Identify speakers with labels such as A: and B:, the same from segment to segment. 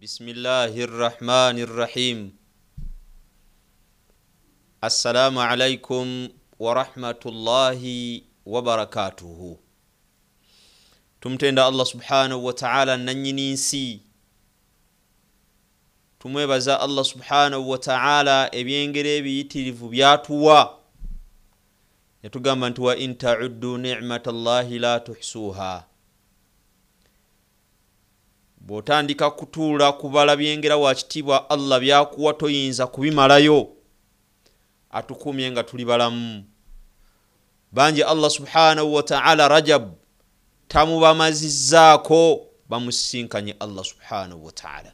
A: بسم الله الرحمن الرحيم السلام عليكم ورحمة الله وبركاته tumtenda Allah subhanahu wa ta'ala nanyini nsi tumwebaza Allah subhanahu wa ta'ala ebyengere ebiyitirivu byatuwa yatugamba nti wa in ta'uddu ni'matallahi la tuhsuha botandika kutuula kubala byengera wa kitibwa Allah byakuwa toyinza kubimalayo atukumye nga tuli balamu banji Allah subhanahu wa ta'ala Rajab tamubamazizzaako bamusinkanye Allah subhanahu wa ta'ala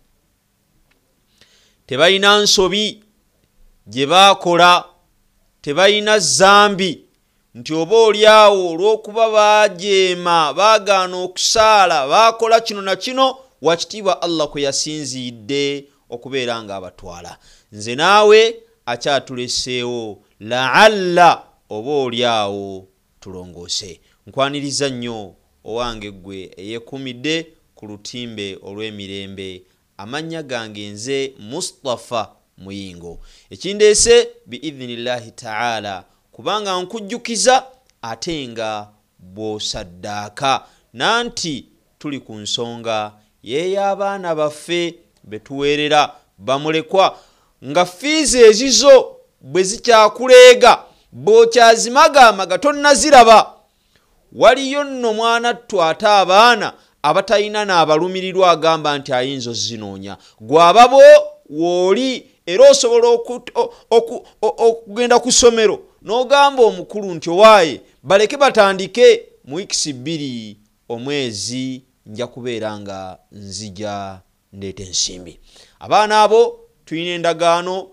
A: tebayina nsobi gye baakola tebayina zambi nti oba olyawo olw'okuba baajeema baagaana okusaala baakola kino na kino wakitiibwa Allah kwe yasinzidde okubeera nga abatwala nze naawe akyatuleseewo la'alla oba olyawo tulongoose nkwaniriza nnyo owange gwe eyekumidde ku lutimbe olw'emirembe amannya gange nze Mustafa Muyingo ekindeese biidhnillahi ta'ala kubanga nkujjukiza ate nga bw'osaddaaka nanti tuli ku nsonga y'abaana baffe betuweerera bamulekwa nga fiizi ezizo bwe zikyakuleega bw'okyazimagaamaga tonnaziraba waliyo nno mwana twate abaana abatayina n'abalumirirwa agamba nti ayinza zinoonya gwababo wooli era osobola okugenda ku ssomero n'ogamba omukulu nti owaaye baleke batandike mu wiikisi 2 omwezi nja kubeera nga nzija ndeeta ensimbi abaana abo tulina endagaano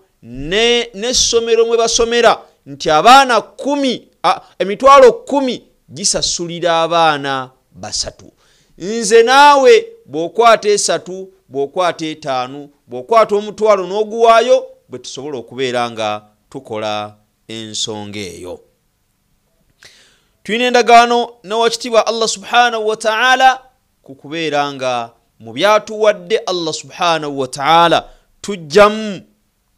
A: n'essomero mwe basomera nti abaana 10 gisasulira abaana 3 nze naawe bw'okwata 3 bw'okwata 5 bw'okwata omutwalo n'oguwaayo bwe tusobola okubeera nga tukola ensonga eyo tulina endagaano n'owakitiibwa Allah subhanahu wa ta'ala kukubeera nga mu byatuwadde Allah subhanahu wa ta'ala tujjamu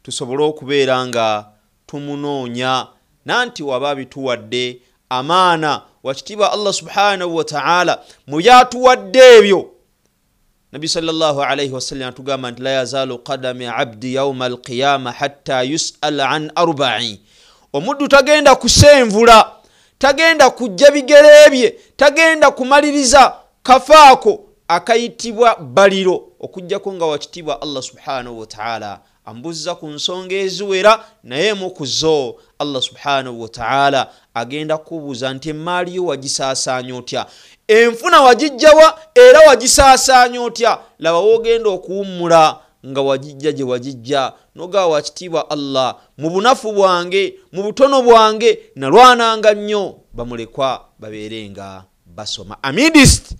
A: tusobole okubeera nga tumunoonya nanti waba bituwadde amaana wakitiibwa Allah subhanahu wa ta'ala mu byatuwadde ebyo Nabi sallallahu alayhi wa sallam atugamba nti la yazalu qadami abdi yawma alqiyama hatta yus'al an 4 omuddu tagenda kusenvula tagenda kujja bigere bye tagenda kumaliriza kafaako akayitibwa baliro okujjako nga wakitiibwa Allah subhanahu wa ta'ala ambuza ku nsonga eziwera naye mu kuzo Allah subhanahu wa ta'ala agenda kubuuza nti emaali yo wagisaasaanya otya enfuna wagijjawa era wagisaasaanya otya laba wogenda okuwummula nga wagijja gye wagijja noga wakitiibwa Allah mu bunafu bwange mu butono bwange nalwananga nnyo bamulekwa babeerenga basoma amidist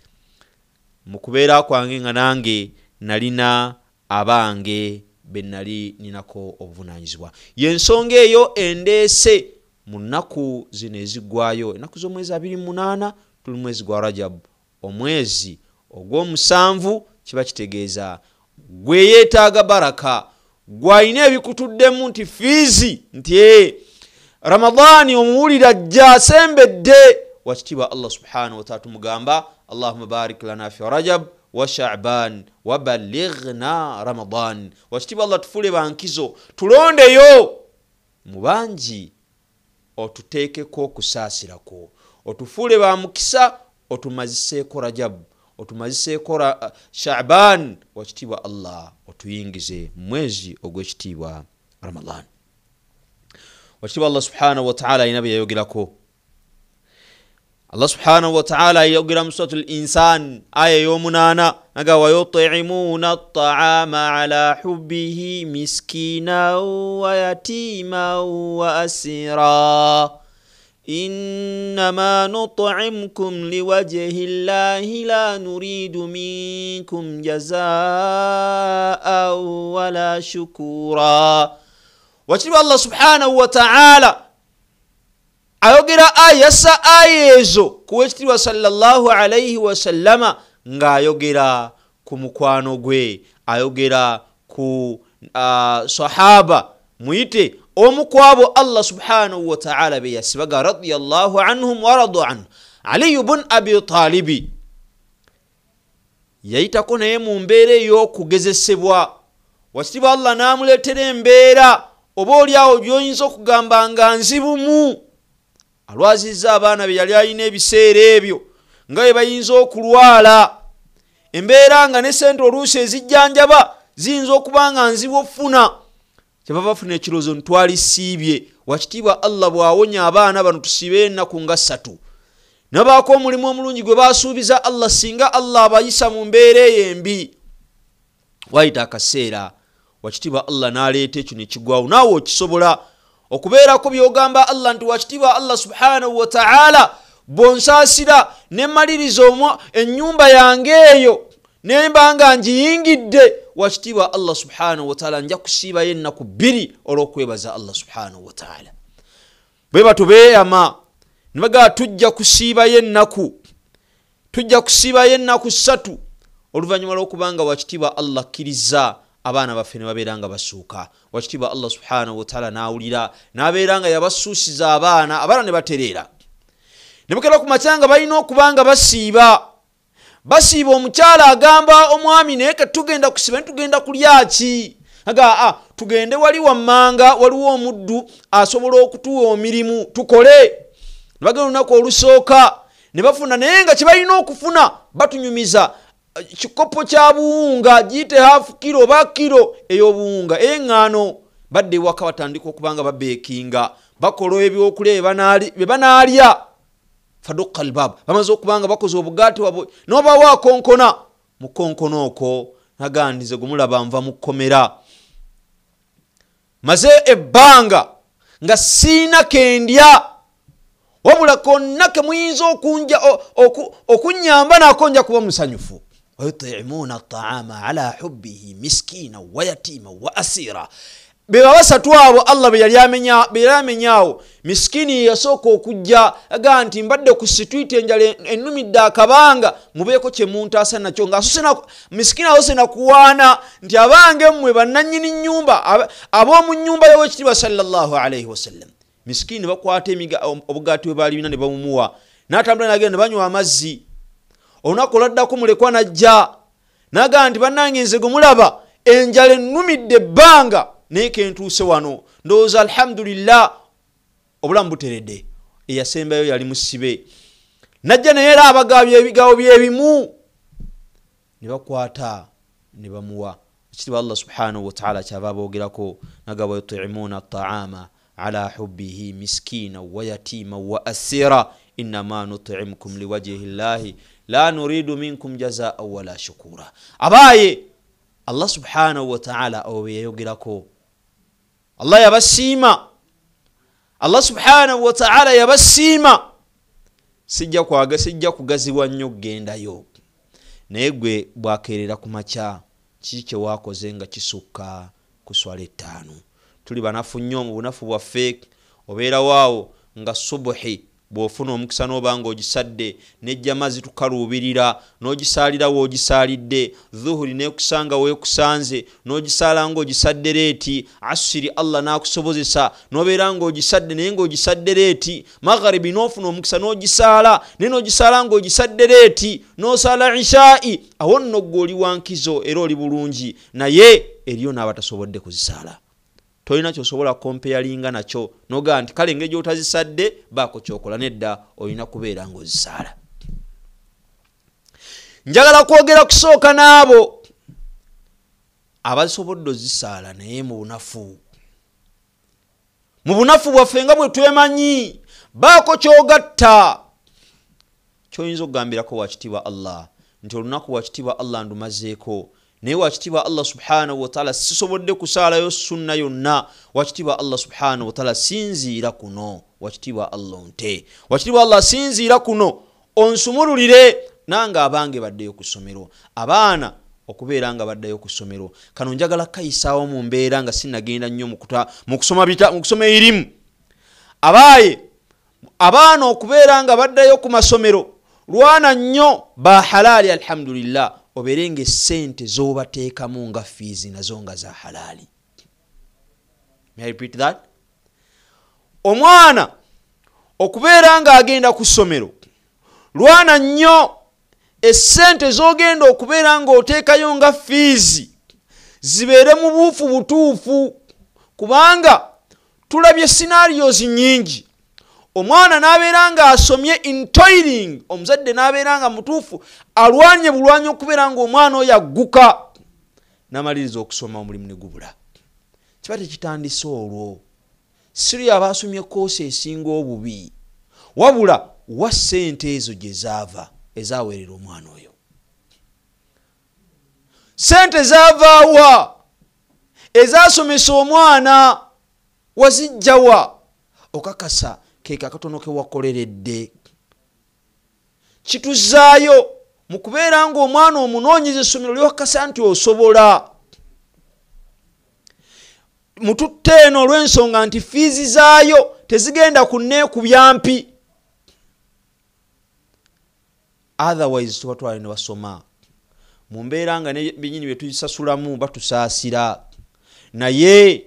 A: mu kubeera kwange nga nange nalina abange benali ninako obuvunaanyizibwa yensonga eyo endeese mu nnaku zino ezigwayo ennaku z'omwezi 28 tuli mwezi gwa Rajab omwezi ogw'omusanvu kiba kitegeeza gwe yeetaaga baraka gwalina ebikutuddemu nti fiizi nti Ramadani omuwulira ajja asembedde wakitiibwa Allah subhanahu wa ta'ala tumugamba Allahumma barik lana fi Rajab wa Sha'ban wa ballighna Ramadan wakitiibwa Allah tufule bankizo tulondeyo mu bangi otuteekeko okusaasirako otufule ba mukisa otumaziseeko Rajab otumaziseeko Sha'ban wakitiibwa Allah otuyingize mwezi ogw'ekitiibwa Ramadan wakitiibwa Allah subhanahu wa ta'ala inabi yayogerako Allah subhanahu wa ta'ala yogera mu suratul insan aya y'omunana naga wa yut'imuna at'ama ala hubbihi miskina wa yatima wa asira innama nut'imkum liwajhi llahi la nuridu minkum jazaa wala shukura wakitiibwa Allah subhanahu wa ta'ala ayogera ayasa ayezo kuwekitiibwa sallallahu alayhi wa sallama ng'ayogera ku mukwano gwe ayogera ku sahaba muyite omu kwabo Allah subhanahu wa ta'ala be yasibaga radiyallahu anhum wa radu anhu Ali ibn Abi Talib yayitako naye mu mbeera ey'okugezesebwa wakitibwa Allah n'amuleetera embeera oba oliawo gy'oyinza okugamba nga nzibumu alwazizza abaana be yali alina ebiseera ebyo nga bwe bayinza okulwala embeera nga ne sente oluusi ezijjanjaba ziyinza okuba nga nzibu okufuna kyebava bafuna ekirowoozo ntwalisiibye wakitiibwa Allah bw'awonya abaana bano tusiibe ennaku nga 3 nabaako omulimu omulungi gwe basuubiza Allah singa Allah abayisa mu mbeera ey'embi wayita akaseera wakitiibwa Allah n'aleeta ekyo ne kigwawo naawe okisobola okubeerako by'ogamba Allah nti wakitiibwa Allah subhanahu wa ta'ala bw'onsaasira ne mmaliriza ennyumba yange eyo nemba nga njiyingidde wakitiibwa Allah subhanahu wa ta'ala nja kusiibayo ennaku 2 olw'okwebaza Allah subhanahu wa ta'ala bwe bato beeyama nibaga tujja kusiibayo ennaku 3 oluvannyuma lw'okubanga wakitiibwa Allah akkiriza abaana baffe ne babeera nga basuuka wakitiibwa Allah subhanahu wa ta'ala n'awulira n'abeera nga yabasuusiza abaana ne batereera ne bukera ku makyanga balina okubanga basiiba omukyala agamba omwami naye tugenda kusiba tugenda kulya ki tugende wali wammanga waliwo omuddu asobola okutuwa omirimu tukole nebagenda olunaku olusooka ne bafuna naye nga kyebalina okufuna batunyumiza kikopo kya buwunga giyite half kilo oba kilo ey'obuwunga ey'eŋŋaano badde ewaka batandika okubanga babeekinga bakola ebyokulya bye banaalya faduqa albab bamaze okubanga bakoze obugaati wabwe n'obawo akonkona mu konkono okwo nagandize gumulaba nva mu kkomera maze ebbanga nga siina kendya wabula konna ke muyinza okunyamba nako nja kuba musanyufu ويطعمون الطعام على حبه مسكينا ويتيما واسيرا beba basatu abo Allah beyamenyaawo miskini yasooka okujja aga nti mbadde ku street enjale ennumidde akabanga mubeeko kye muntaasa nakyo nga miskini awo sena kuwaana nti abange mmwe bannannyini nnyumba ab'omu nnyumba y'owekitiibwa sallallahu alayhi wasallam miskini bakwata obugaati bwe balina ne bamumuwa n'atambula nagenda ne banywa amazzi olunaku olwaddako mulekwa najja naga nti bannange nze gwe mulaba enjala ennumidde ebbanga naye kentuuse wano ndowooza alhamdulillah obulamu buteredde eyasembayo yali musibe najja naye era abagabye ebigawo byebimu ne bakwata ne bamuwa ekitiibwa Allah subhanahu wa ta'ala kyava boogerako nagaba yut'imuna at'ama ala hubbihi miskina wa yatima wa asira innama nut'imukum liwajhi llahi la nuridu minkum jazaa wala shukura abaye Allah subhanahu wa ta'ala obeyogerako Allah yabasiima Allah subhanahu wa ta'ala yabasiima sijja kugazibwa nnyo gendayo naye gwe bwakerera ku makya kiki wakoze nga kisukka kuswala 5 tuli banafu nnyo mu bunafu bwaffe obeera waawo nga subuhi bw'ofuna omukisa n'obanga ogisadde nejjama zitukaluubirira n'ogisaalira w'ogisaalidde dhuhuri neekusanga weekusanze n'ogisaala ng'ogisadde leeti asiri Allah n'akusobozesa n'obeera ng'ogisadde naye ng'ogisadde leeti magharibi n'ofuna omukisa n'ogisaala naye n'ogisaala ng'ogisadde leeti n'osaala ishaa'i awo nno ggwe oli wankizo era oli bulungi naye eriyo n'abatasobodde kuzisaala tolina kyosobola kompeyalinga nakyo noga nti kale engeri gy'otazisadde baako kyokola nedda olina kubeera ng'ozisaala njagala kwogera kusooka n'abo abasobodde ozisaala naye mu bunafu bwaffe nga bwe twemanyi baako kyogatta kyoyinza okugambirako wakitiibwa Allah nti olunaku wakitiibwa Allah ndumazeeko naye wakitiibwa Allah subhanahu wa ta'ala sisobodde kusaalayo sunna yonna wakitiibwa Allah subhanahu wa ta'ala sinziira kuno wakitiibwa Allah nte wakitiibwa Allah sinziira kuno onsumululire nanga abange baddeyo ku ssomero abaana okubeera nga baddayo ku ssomero kano njagala kayisaawo mu mbeera nga sinagenda nnyo mu kusoma erimu abaaye abaana okubeera nga baddayo ku masomero lwana nnyo ba halali alhamdulillah oberenga sente zobateekamu nga fees nazo nga za halali. May I repeat that? Omwana okubeera nga agenda ku ssomero, lwana nnyo essente z'ogenda okubeera nga oteekayo nga fees zibeere mu buufu butuufu, kubanga tulabye scenarios nnyingi. Omwana n'abeera nga asomye in toiling, omuzadde n'abeera nga mutuufu alwanye bulwanya okubeera nga omwana oyo agguka n'amaliriza okusoma omulimu ne gubula. Kiba tekitandise olwo, siri abaasomye koosi esinga obubi, wabula wa ssente ezo gye zaava ezaweerera omwana oyo. Ssente zaavaawa ezasomesa omwana wazijjawa? Okakasa keeka akatono ke wakoleredde. Kituzaayo mu kubeera nga omwana omunoonyeza essomero lyokakasa nti osobola. Mututte eno olw'ensonga nti fiizi zaayo tezigenda kunneekubya mpi. Otherwise tuba twali ne basoma mu mbeera nga n'ebyennyini bye tuzisasulamu batusaasira, naye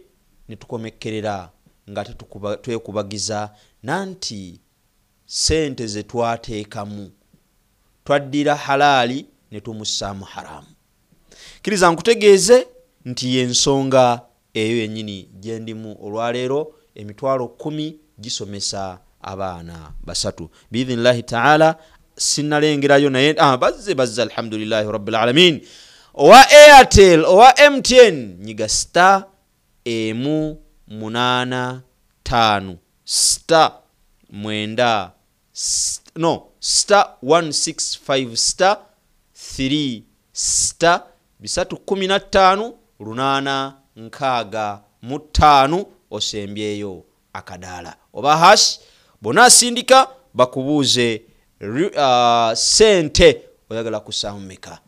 A: ne tukomekkerera nga twekubagiza nanti sente ze twateekamu twaddira halaali ne tumussaamu haramu. Kkiriza nkutegeeze nti y'ensonga eyo yennyini gye ndimu olwaleero. Emitwalo 10 gisomesa abaana basatu biidhinillahi taala. Sinnalengerayo naye bazze alhamdulillahi rabbil alamin. Owa Airtel owa MTN nyiga star 185 star 165 star 3 star 315 lunana nkaaga mu 5 osembyeyo akadaala oba hash. Bona asindika bakubuuze sente oyagala kusaamu meka.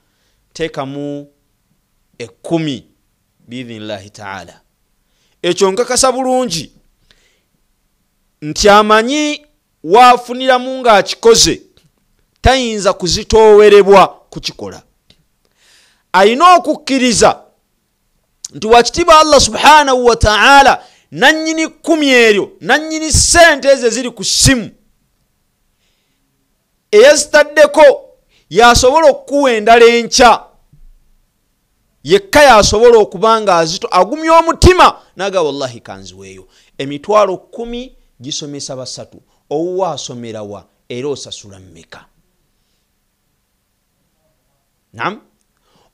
A: Teekamu 10 biidhinillahi taala. Ekyo nkakasa bulungi nti amanyi waafuniramu ng'akikoze tayinza kuzitoowerebwa kukikola. Ayina okukkiriza nti wakitiibwa Allah subhanahu wa ta'ala nannyini 10 eryo, nannyini sente ezo ziri ku ssimu eyazitaddeko yasobola okukuwa endala enkya, yekka yasobola okuba nga agumya omutima naga wallahi kanziweeyo. Emitwalo 10 gisomesa basatu. Owuwa asomerawa era osasula mmeka? Naam,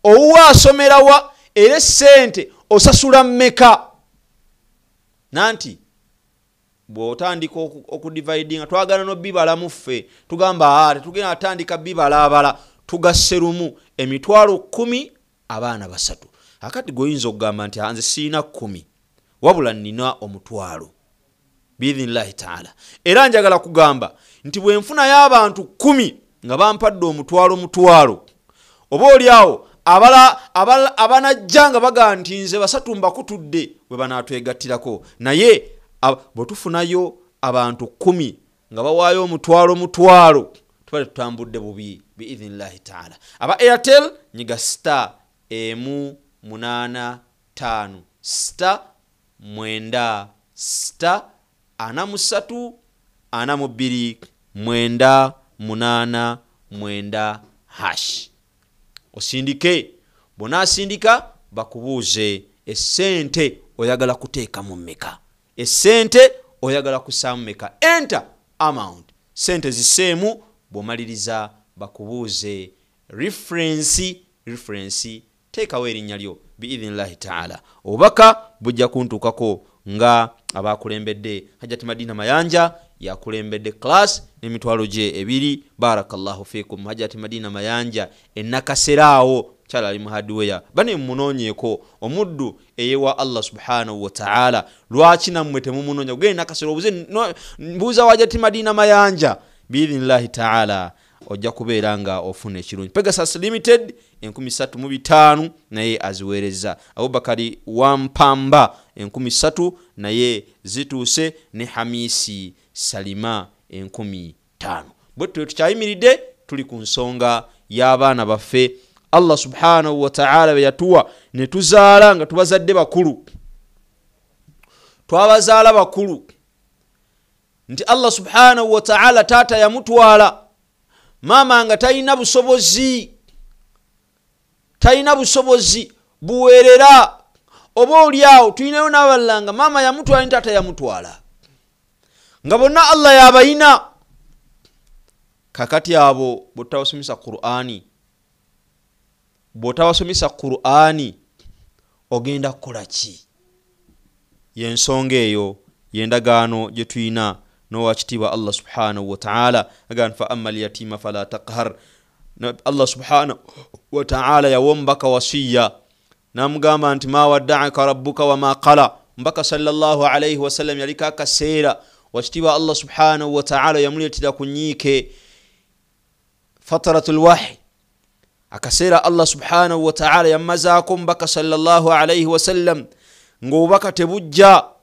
A: owuwa asomerawa era sente osasula mmeka? Nanti bw'otandika okudividinga twagala no bibala muffe tugamba tetugenda atandika bibala abala tugasse lumu. Emitwalo 10 abaana basatu. Akati goyinza okugamba nti nze siina 10 wabula nina omutwalo biidhinillahi taala. Era njagala kugamba nti bwe nfunayo abantu 10 nga bampadde omutwalo oba oliawo abanajja nga baga nti nze basatu mbakutudde bwe banaatwegattirako, naye bwe tufunayo abantu 10 nga bawaayo omutwalo tuba tutambudde bubi biidhinillahi taala. Aba Airtel nyiga star 185 star 9 star 43 42 989 hash. Osindike. Bona asindika bakubuuze essente oyagala kuteeka mu mmeka, essente oyagala kusaamu mmeka. Enter amount, sente ziseemu. Bw'omaliriza bakubuuze reference teekawo erinnya lyo biidhinillahi taala. Obubaka bujja kuntuukako nga abakulembedde Hajjati Madina Mayanja yakulembedde class n'emitwalo gye 2. Barakallahu fikum Hajjati Madina Mayanja ennakaseraawo kyala ali mu hardware bane munoonyeeko omuddu eyewa Allah subhanahu wa ta'ala. Lwaki nammwe temumunoonya gwe nakasero obuze mbuuza Hajjati Madina Mayanja biidhinillahi taala ojja kubeera nga ofuna ekirungi. Pegasus Limited 3500 naye aziweereza. Abubakari Wampamba 3000 naye zituuse, ne Hamisi Salima 5000. Bwe tukyayimiridde tuli ku nsonga y'abaana baffe Allah subhanahu wa ta'ala be yatuwa ne tuzaala nga tubazadde bakulu, twabazaala bakulu, nti Allah subhanahu wa ta'ala taata yamutwala, maama nga talina busobozi buwerera, oba oliawo tulinayo n'abalala nga maama yamutwala ne taata yamutwala, nga bonna Allah yabayina. Kakati abo bw'otawasomesa Qur'ani ogenda kukola ki? Yensonga eyo yendagaano gye tuyina n'owakitiibwa Allah subhanahu wa ta'ala agamba fa amma al-yatima fala taqhar. Allah subhanahu wa ta'ala yawa omubaka wasiya n'amugamba nti ma wadda'aka rabbuka wa ma qala. Mbaka sallallahu alayhi wa sallam yaliko akaseera wakitiibwa Allah subhanahu wa ta'ala yamuleetera ku nyiike fataratul wahy, akaseera Allah subhanahu wa ta'ala yammazaako mbaka sallallahu alayhi wa sallam ng'obubaka tebujja.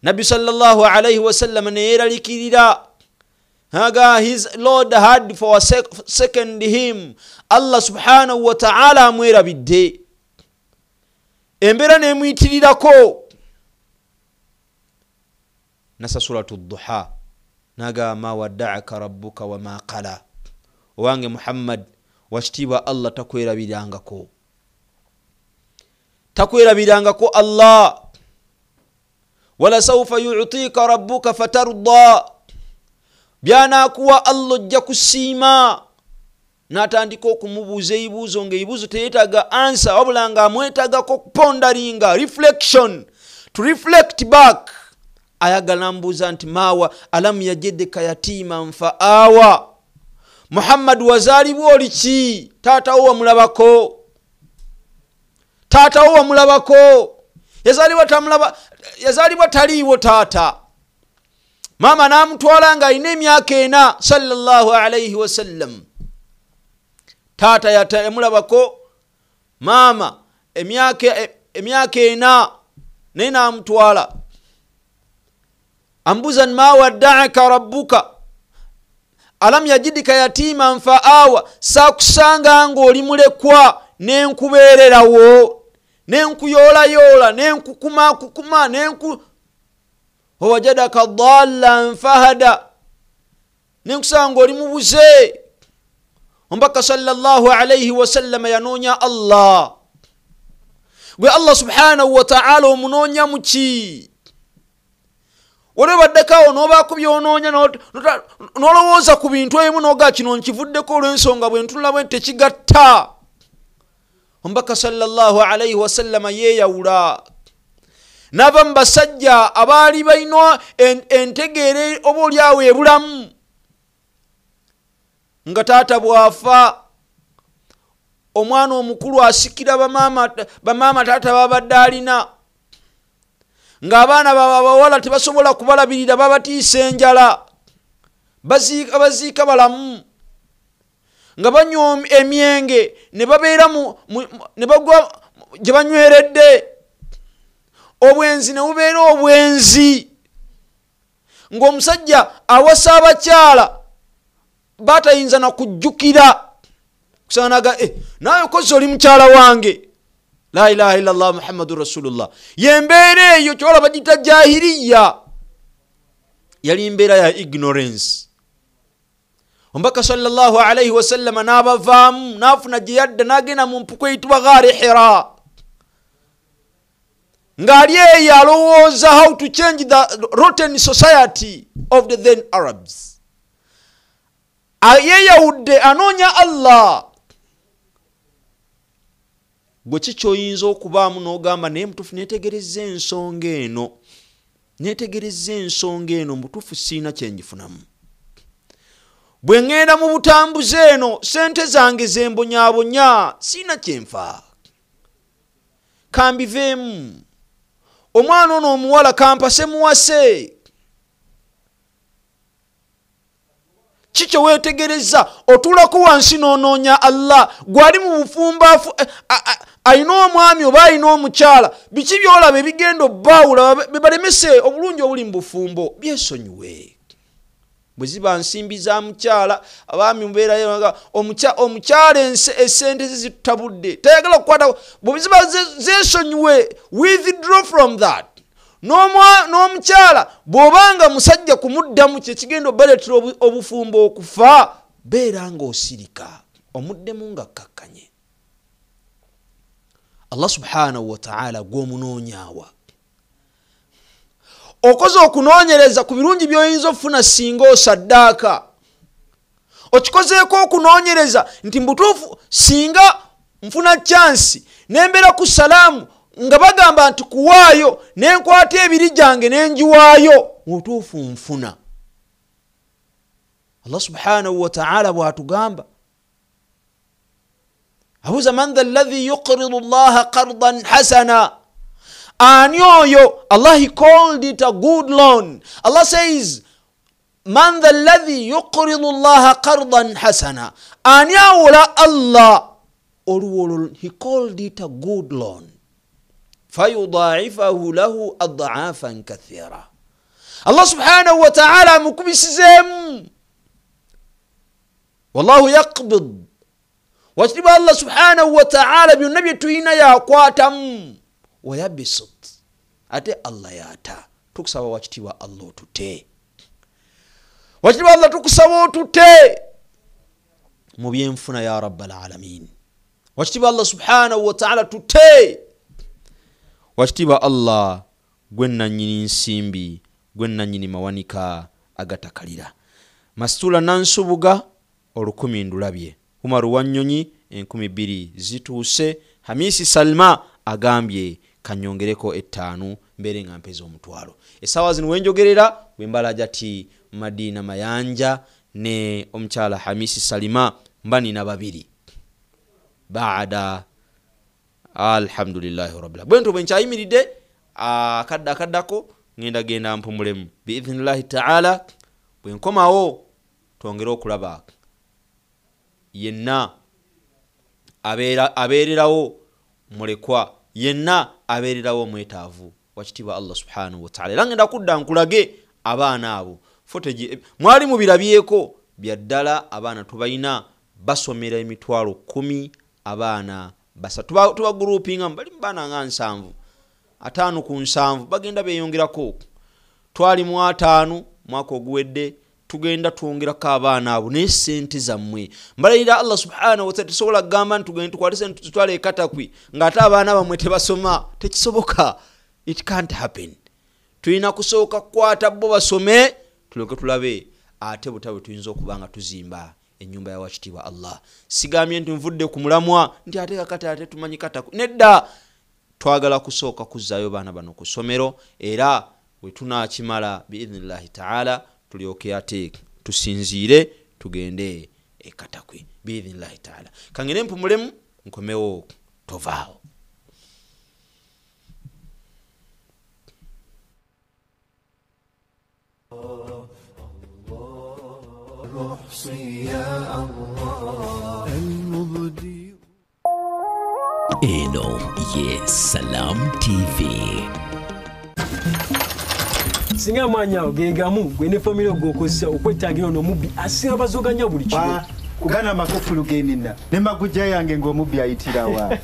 A: Nabbi sallallahu alayhi wa sallam ne yeeralikirira his Lord had for a second him. Allah subhanahu wa ta'ala amwerabidde, embeera nemuyitirirako. Nasa suratu duha naga ma wadda'aka rabbuka wa ma qala. Owange Muhammad wakitiibwa Allah takwerabirangako Allah. Wala sawfa yu'tika rabbuka fatarda. Byanakuwa Allah ojja kusiima. N'atandika okumubuuza ebibuuzo ng'ebibuuzo teyeetaaga answer wabula nga amwetaagako pondaringa reflection, to reflect back. Ayagala mbuuza nti mawa alam yajidka yatiman fa'awa. Muhammad wazaalibwa oli ki? Taatawo wamulabako. Yazaalibwa taliiwo taata. Maama n'amutwala nga alina emyaka 4 sallallahu alayhi wa sallam. Taata yamulabako, maama emyaka 4 naye n'amutwala. Ambuza ma wadda'aka rabbuka alam yajidka yatiman fa'awa. Sakusanga ng'oli mulekwa nenkubeererawo, nenkuyoolayoola, nenkukuma, wawajadaka dhallan fahada. Nenkusanga ng'oli mubuze. Ombaka sallallahu alayhi wa sallam yanoonya Allah. Gwe Allah subhanahu wa ta'ala omunoonya muki? Wale baddekawo n'obaako byonoonya n'olowooza ku bintu ebimu n'oga kino nkivuddeko olw'ensonga bwe ntunula bwe tekigatta. Ombaka sallallahu alayhi wa sallam yeeyawula n'ava mu basajja abaali balina entegeere oba oliawo ebulamu. Nga taata bwafa omwana omukulu asikira bamaama taata babadde alina, ng'abaana babawala tebasobola kubalabirira, babatiisa enjala, baziika balamu, nga banywa emyenge ne babeera ne bagwa gye banyweredde. Obwenzi ne bubeera obwenzi, ng'omusajja awasa abakyala batayinza na kujjukira kusanaga naye kozi oli mukyala wange. La ilaha illallah Muhammadur Rasulullah. Yembeera eyo kyola bagita jahiliya, yali mbeera ya ignorance. Ombaka sallallahu alayhi wa sallam n'abavaamu n'afuna gye yadda n'agenda mu mpuku eyitibwa Ghari Hira, ng'ali eyo alowooza how to change the rotten society of the then Arabs. Ayeyawudde anoonya Allah. Gwe kikyoyinza okubaamu n'ogamba naye mutuufu neetegerezza ensonga eno mutuufu siina kyenjifunamu. Bwe ŋŋenda mu butambuzi eno sente zange zembonyaabonya siina kyenfa. Kambiveemu. Omwana ono omuwala kampase muwase. Kikyo weetegereza otulako wansi n'onoonya Allah. Gwali mu bufumbafu ayina omwami oba ayina omukyala, biki byolaba ebigenda obbaawula bebalemese obulungi obuli mu bufumbo? Byesonyiwe. bwe ziba nsimbi za mukyala abaami mubeera omukyala essente ze zitutabudde tayagala kukwata bwe ziba zeesonyiwe withdraw from that. N'omukyala bw'obanga musajja kumuddamu kye kigenda obaleetera obufumbo okufa beera ng'osirika omuddemu nga kkakkanye. Allah subhanahu wa ta'ala gw'omunoonyaawa okoze okunoonyereza ku birungi by'oyinza okufuna singa osaddaaka okikozeeko okunoonyereza nti mbutuufu singa nfuna chansi nembeera ku salaamu nga bagamba nti kuwaayo nenkwata ebiri gyange nenjiwaayo mutuufu nfuna. Allah subhanahu wa ta'ala bw'atugamba abuuza man dha alladhi yuqridu allaha qardan hasana. Ani oyo Allah he called it a good loan. Allah says man dha alladhi yuqridu allaha qardan hasana. Ani awola Allah oluwolo he called it a good loan fayudha'ifahu lahu ad'afan kathira. Allah subhanahu wa ta'ala mukubisizemu wallahu yaqbid wakitiba Allah subhanahu wa ta'ala byonna bye tulina yakwatamu wayabisut ate Allah yata. Tukusaba wakitiba Allah otute wakitiba Allah tukusaba otute mu byenfuna ya rabbal alamin. Wakitiba Allah subhanahu wa ta'ala tute wakitiba Allah gwennanyini nsimbi gwennanyini mawanika agatakalira. Masitula nansubuga 1000 ndulabye. Umaru Wanyonyi 2000 zituuse. Hamisi Salma agambye kanyongereko 5 mbere nga mpeza omutwalo. Esawa zino wenjogerera wembala jati Madina Mayanja ne omukyala Hamisi Salima mbani na babiri baada alhamdulillahi rabbil alamin. Bwento bwenkyayimiridde akaddako ngenda genda mpumulemu biidhnillahi ta'ala. Bwenkomawo twongera okulaba yenna abeererawo mulekwa yenna abeererawo mwetaavu wakitiibwa Allah subhanahu wa ta'ala. Era ngenda kudda nkulage abaana abo footage mwali mubirabyeko byaddala abaana tubayina basomera emitwalo 10 abaana basa tuba groupinga mbali mbana nga 7 5 ku 7 bagenda beyongerako twali mu 5 mwaka oguwedde tugenda tuongerako abaana abo ne sente zammwe mbalayira Allah subhanahu wa ta'ala tusobola gamba ntugenda tukwate sente tutwale katakwi ngata abaana bamwe tebasoma tekisoboka. It can't happen. Tulina kusooka kwata bo basome tuloke tulabe ate butawe tuyinza okubanga tuzimba enyumba ya wakitiibwa Allah. Sigamye nti nvudde ku mulamwa nti ate kakati ate tumanyi katakwi nedda. Twagala kusooka kuzaayo baana bano ku ssomero era we tunaakimala biidhnillahi ta'ala tulyoke ate tusinziire tugende ekatakwi biidhnillahi ta'ala. Kangene mpumulemu nkomewo tovaawo.
B: Eno ye Salam TV. Singa manya ogegamu gwene family ogokozesa okwetangira ono mubbi asinga bazoganya buli kimu.
C: Kugana makofulu genina. Ne magujja yange ng'omubbi ayitirawa.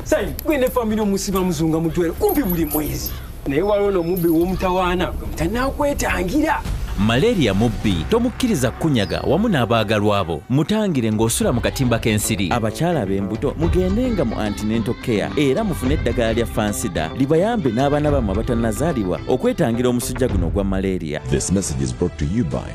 B: Sai gwene family omusiba muzunga mutwere kumpi buli mwezi. Naye waliwo n'omubbi w'omutawaana tanakwetangira. Malaria mubbi tomukkiriza kunyaga wamu n'abaagalwa abo. Mutangire ng'osula mu katimba k'ensiri. Abakyala b'embuto mugendenga mu antenatal care era mufune eddagala lya Fansida libayambe n'abaana bammwe abatannazaalibwa okwetangira omusujja guno gwa malaria.
D: This message is brought to you by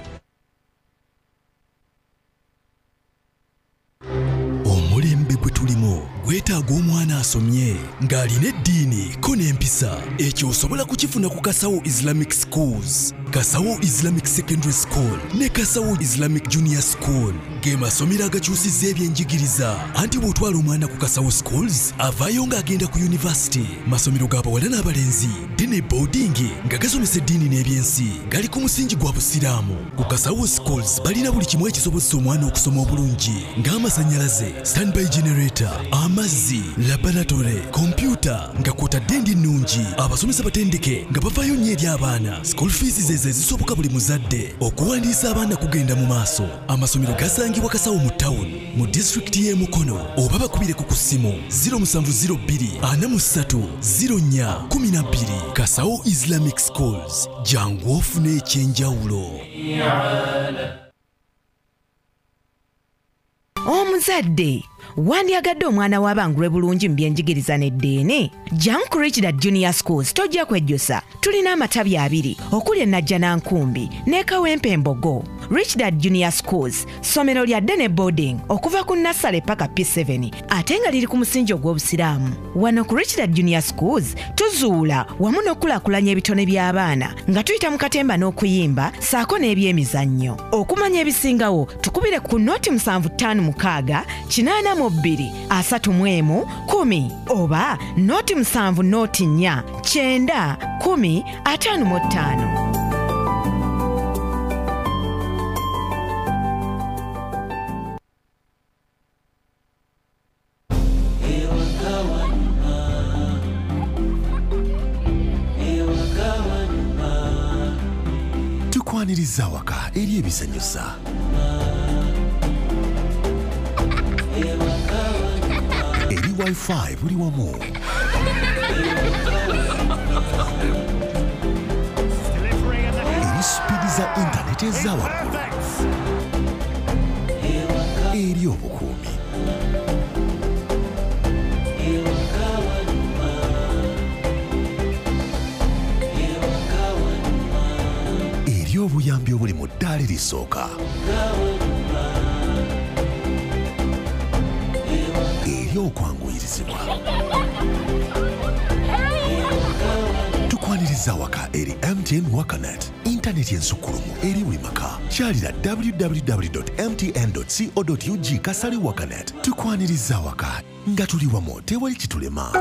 E: omulembe gwe tulimo gwetaaga omwana asomye ng'alina eddiini ko n'empisa. Ekyo osobola kukifuna ku Kasawo Islamic Schools, Kasawo Islamic Secondary School ne Kasawo Islamic Junior School. Ge masomero agakyusizza ebyenjigiriza anti bw'otwala omwana ku Kasawo Schools avaayo ng'agenda ku university. Masomero g'abawala n'abalenzi dine boarding nga gasomesa eddiini n'ebyensi gali ku musingi gwa busiraamu. Ku Kasawo Schools balina buli kimu ekisobozesa omwana okusoma obulungi ng'amasannyalaze, standby generator, amazzi, laboratory, kompyuta nga kw'otadde endi ennungi, abasomesa batendeke nga bavaayo nnyo eri abaana. School fees ze zisoboka buli muzadde. Okuwandiisa abaana kugenda mu maaso. Amasomero gasangibwa Kasawo mu town, mu district y'e Mukono, oba bakubire ku ssimu 0702 43 04 12. Kasawo Islamic Schools, jangu ofune ekyenjawulo.
F: Omuzadde wandyagadde omwana w'abangulwe bulungi mu byenjigiriza n'eddeene? Janku Richard Junior Schools tojja kwejjusa. Tulina amatabi 2 okuli Najja Nankumbi ne Kawempe Mbogo. Richard Junior Schools ssomero lya ddene boarding okuva ku Nassale paka P7 ate nga liri ku musingi ogw'obusiraamu. Wano ku Richard Junior Schools tuzuula wamu n'okulaakulanya ebitone by'abaana nga tuyita mu katemba n'okuyimba saako n'ebyemizannyo. Okumanya ebisingawo tukubire ku noti 7556 82 31 10 oba noti 7 noti 4 9 10 55.
E: Tukwaniriza waka eri ebisanyusa. Eri Wi-Fi buli wamu. Eri speedi za internet eza waggulu. Eri obukuumi. Eri obuyambi obuli mu ddaala erisooka. Eri okwanguyirizibwa. Tukwaniriza waka eri MTN Wakanet, intaneti ensukkulumu eri buli maka. Kyalira www.mtn.co.ug kasale Wakanet. Tukwaniriza waka nga tuli wamu tewali kitulema.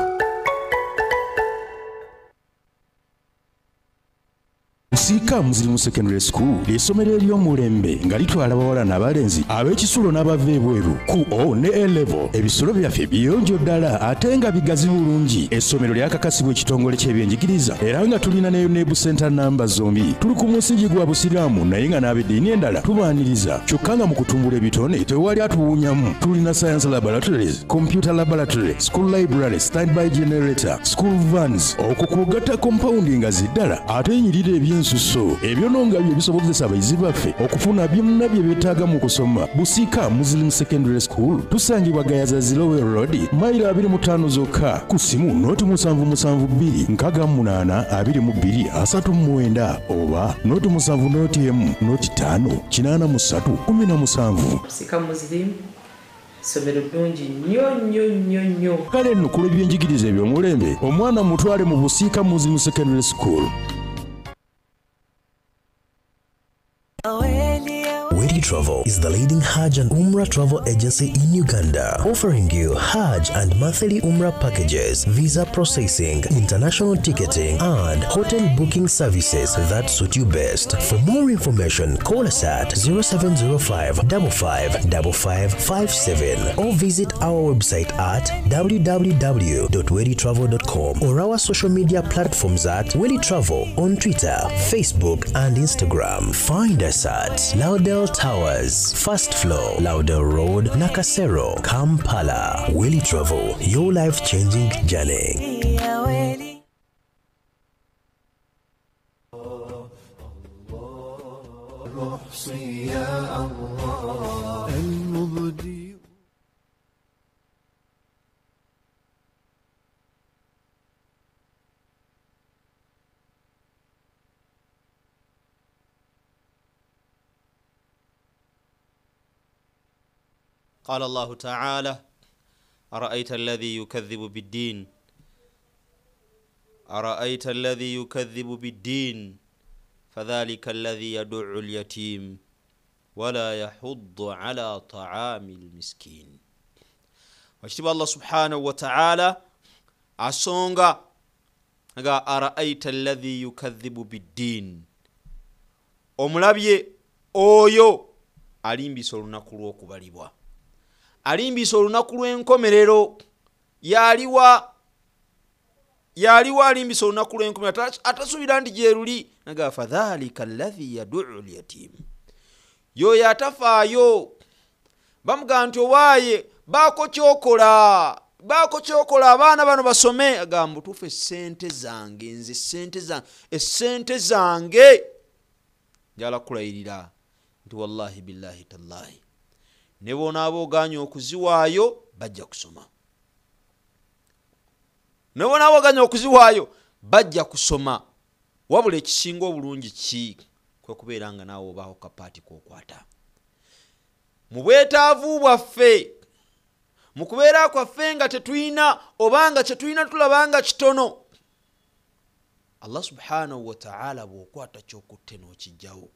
E: Busika Muslim Secondary School ly'essomero ery'omulembe nga litwala bawala n'abalenzi ab'ekisulo n'abava ebweru ku O ne A level. Ebisulo byaffe biyonjo ddala ate nga bigazi bulungi. Essomero lyakakasibwa ekitongole ky'ebyenjigiriza era nga tulina ne UNEB center namba zombi. Tuli ku musingi gwa busiraamu naye nga n'ab'eddiini endala tubaaniriza. Kyokka nga mu kutumbula ebitone tewali atuwunyamu. Tulina science laboratories, computer laboratory, school library, standby generator, school vans, okukugatta compounding nga ziddala ate enyirira ebyensuso. Ebyo nonga bye bisobozesa abayizi baffe okufuna byonna bye beetaaga mu kusoma. Busika Muslim Secondary School tusangibwa Gayaza Zilowe Road, mayiro 25 zokka. Ku ssimu noti 772 68 22 39 oba noti 7 noti emu noti 5 83 17.
G: Busika Muslim somero ddungi nnyo.
E: Kale nno ku lw'ebyenjigiriza eby'omulembe omwana mutwale mu Busika Muslim Secondary School.
H: Wedi Travel is the leading Hajj and Umrah travel agency in Uganda, offering you Hajj and monthly Umrah packages, visa processing, international ticketing, and hotel booking services that suit you best. For more information, call us at 0705 555557 or visit our website at www.weditravel.com or our social media platforms at Wedi Travel on Twitter, Facebook, and Instagram. Find us at Laudel Towers, First Floor, Laudel Road, Nakasero, Kampala. Wedi Travel, your life-changing journey.
A: قال الله تعالى أرأيت الذي يكذب بالدين أرأيت الذي يكذب بالدين فذلك الذي يدع اليتيم ولا يحض على طعام المسكين. واجتب الله سبحانه وتعالى asonga nga أرأيت الذي يكذب بالدين omulabye oyo alimbisa olunaku lw'okubalibwa, alimbisa olunaku lw'enkomerero, yaliwa alimbisa olunaku lw'enkumi atasuubira nti gyeruli naga fadhalika alladhi yad'u al-yatim yoyo atafaayo bamugamba nti owaaye baako kyokola abaana bano basome agamba mutuufu essente zange njala kulayirira nti wallahi billahi tallahi ne bonaaba oganye okuziwaayo bajja kusoma wabula ekisinga obulungi ki kwe kubeera nga naawe obaaho kapaati k'okwata mu bwetaavu bwaffe mu kubeera kwaffe nga tetulina obanga kyetulina tulabanga kitono Allah subhanahu wa ta'ala bw'okwata ky'okutte n'okijjawo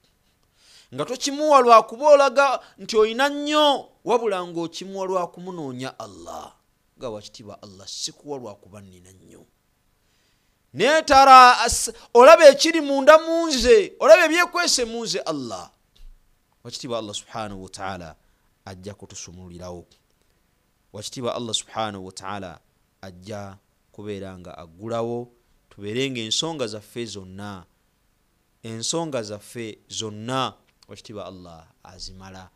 A: nga tokimuwa lwakuba olaga nti olina nnyo wabula ng'okimuwa lwakumunoonya Allah nga wakitiibwa Allah sikuwa lwakuba nnina nnyo neetara olaba ekiri munda munze olaba ebyekwese munze Allah wakitiibwa Allah subhanahu wa ta'ala ajja kutusumulirawo wakitiibwa Allah subhanahu wa ta'ala ajja kubeera nga aggulawo tubeerenga ensonga zaffe zonna wakitiibwa Allah azimala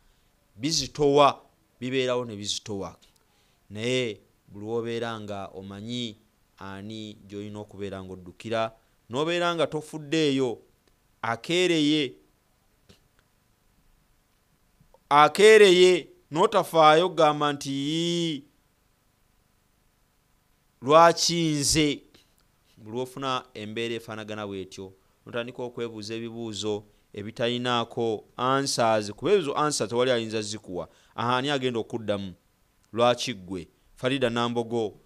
A: bizitowa bibeerawo ne bizitowa naye buli wobeera nga omanyi ani gy'olina okubeera nga oddukira n'obeera nga tofuddeeyo akeereye n'otafaayo gamba nti lwaki nze buli wofuna embeera efaanagana bwetyo notandika okwebuuza ebibuuzo ebitalinaako answers kuba ebizo answers tewali ayinza zikuwa ani agenda okuddamu lwaki ggwe Farida Nambogo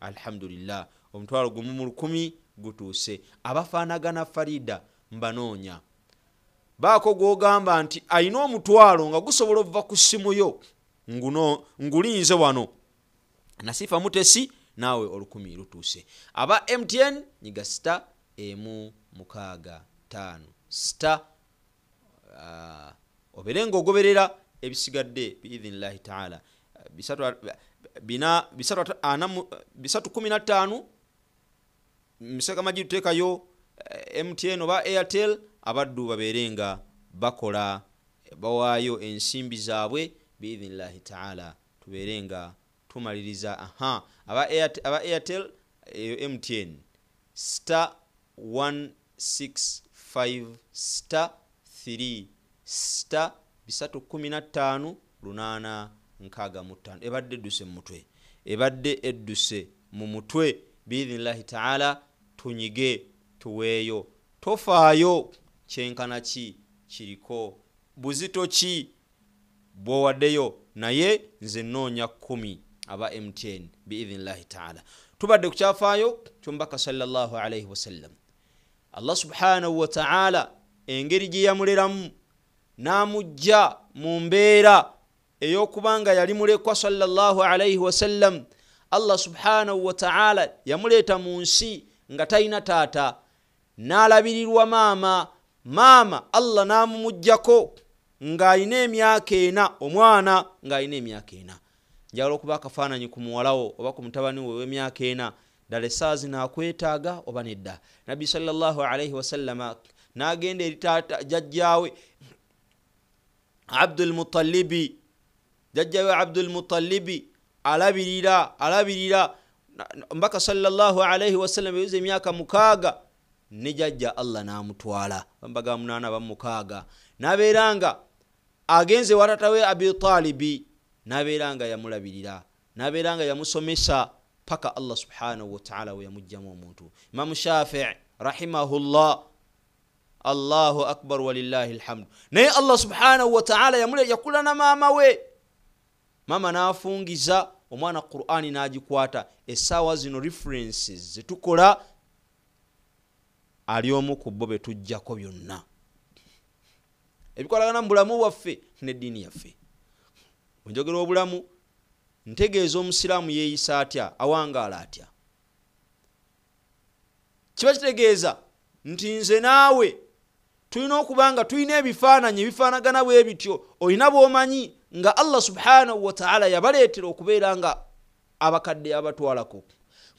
A: alhamdulillah omutwalo gumu mu 10 gutuuse abafaanagana Farida mbanoonya baako gwogamba nti ayina omutwalo nga gusobola okuva ku ssimu yo ngulinze wano Nasifa Mutesi naawe 10 lutuuse aba MTN nyiga star 165 oberenga ogoberera ebisigadde biidhnillahi ta'ala 315 misaka maji tutekayo MTN oba Airtel abaddu baberenga bakola bawaayo ensimbi zaabwe biidhnillahi ta'ala tuberenga tumaliriza aba Airtel MTN star 165 star 3 star 315 lunana nkaga mutano ebadde edduse mu mutwe biidhnillahi ta'ala tunyige tuweeyo tofaayo kyenkana ki kiriko buzito ki bwowaddeyo naye nze noonya 10 aba MTN biidhnillahi ta'ala tubadde kukyafaayo kyumbaka sallallahu alayhi wasallam Allah subhanahu wa ta'ala engeri gye yamuleramu n'amujja mu mbeera ey'okubanga yali mulekwa sallallahu alayhi wasallam Allah subhanahu wa ta'ala yamuleeta mu nsi nga talina taata n'alabirirwa maama Allah n'amumujjako ng'alina emyaka 4 omwana ng'alina emyaka 4 njagala okuba akafaananyi ku muwalawo oba ku mutabani we w'emyaka 4 ddala essaazi naakwetaaga oba nedda nabbi sallallahu alayhi wasallama n'agenda eri taata jjajjaawe Abdul Muttalibi alabirira mbaka sallallahu alayhi wasallam yuze emyaka 6 ne jjajja Allah n'amutwala bambaga 8 bamukaaga n'abeeranga agenze watatawe Abi Talibi n'abeeranga yamulabirira n'abeeranga yamusomesa paka Allah subhanahu wa ta'ala we yamujjamu omuntu Imam Shafi'i rahimahullah Allahu akbar walillahi alhamd naye Allah subhanahu wa ta'ala yakula na mama n'afungiza omwana Qur'ani n'agikwata essaawa zino references zetukola ali omu ku bo betujjako byonna ebikolagana mu bulamu bwaffe n'eddiini yaffe njogera obulamu ntegeeza omusiraamu yeeyisa atya awangaala atya kiba kitegeeza nti nze naawe tulina okubanga tulina ebifaananyi ebifaanagana bwe bityo olina bw'omanyi nga Allah subhanahu wa ta'ala yabaleetera okubeera nga abakadde abatwalako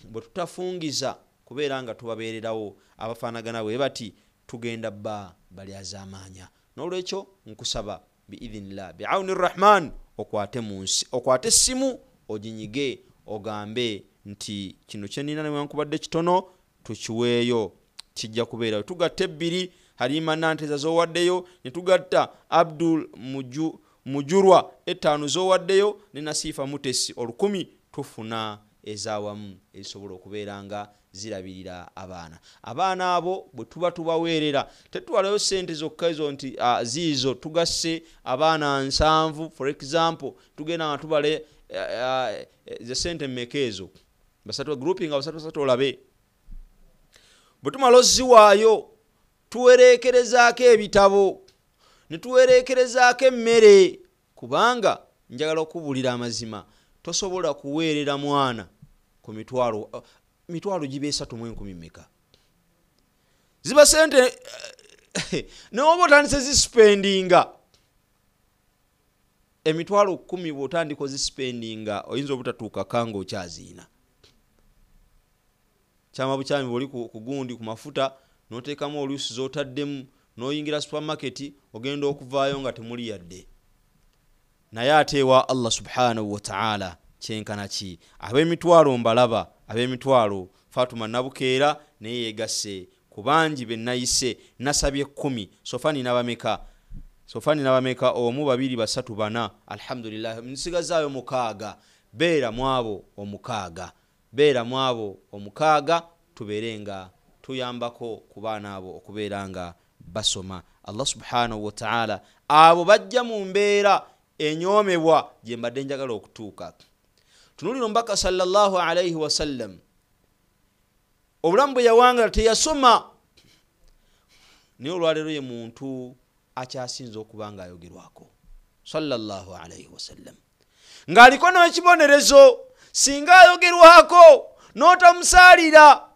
A: bwe tutafungiza kubeera nga tubabeererawo abafaanagana bwe bati tugenda bba bali az'amaanya. N'olwekyo nkusaba biidhinillah bi'awni rrahman okwate essimu oginyige ogambe nti kino kye nnina newankubadde kitono tukiweeyo kijja kubeerayo. Tugatta 2 Halima Nanteza z'owaddeyo ne tugatta Abdul Mujurwa 5 z'owaddeyo ne Nasifa Mutesi 1000 tufuna ezaawamu ezisobola okubeera nga zirabirira abaana abo bwe tuba tubaweerera tetwalayo ssente zokka ezo nti ziizo tugasse abaana 7 for example tugenda nga tubale ze ssente mmeka ezo basatu grouping basatu olabe bwe tumala oziwaayo tuwereekerezaako ebitabo ne tuwereekerezaako emmere kubanga njagala okubulira amazima tosobola kuweerera mwana ku mitwalo gibe 3,1000 mmeka ziba sente n'oba otandise zispendinga emitwalo 10 bw'otandika ozispendinga oyinza obutatuuka kanga okyaziina kyama bukyami bw'oli ku gundi ku mafuta n'oteekamu oluusi z'otaddemu n'oyingira supermarket ogenda okuvaayo nga temuli yadde. Naye ate ewa Allah subhanahu wa ta'ala kyenkana ki ab'emitwalo mbalaba ab'emitwalo Fatuma Nabukeera naye yegasse ku bangi be nayise nasabye 10 sofani n'abameka omu 2 3 4 alhamdulillah nsigazaayo 6 beera mwabo omukaaga tubeerenga tuyambako ku baana abo okubeera nga basoma. Allah subhanahu wa ta'ala abo bajja mu mbeera enyoomebwa gye mbadde njagala okutuuka. Tunulira Omubaka sallallahu alayhi wa sallam obulamu bwe yawanga teyasoma naye olwaleero ye muntu akyasinza okuba nga ayogerwako sallallahu alayhi wa sallam ng'aliko n'ekibonerezo singa ayogerwako n'otamusaalira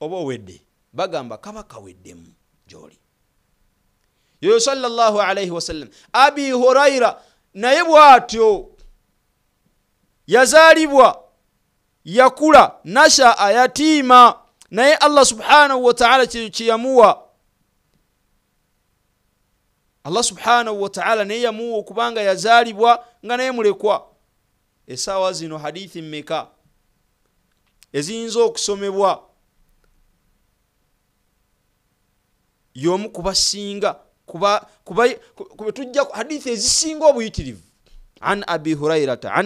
A: oba owedde bagamba kaba kaweddemu gy'oli. Yoyo sallallahu alayhi wa sallam Abi Hurayra naye bw'atyo yazaalibwa yakula nasha ayatiima naye Allah subhanahu wa ta'ala kiyamuwa Allah subhanahu wa ta'ala naye yamuwa okubanga yazaalibwa nga naye mulekwa. Essaawa zino hadithi mmeka eziyinza okusomebwa y'omu kubasinga kuba tujja hadithi ezisinga obuyitirivu an abi hurairata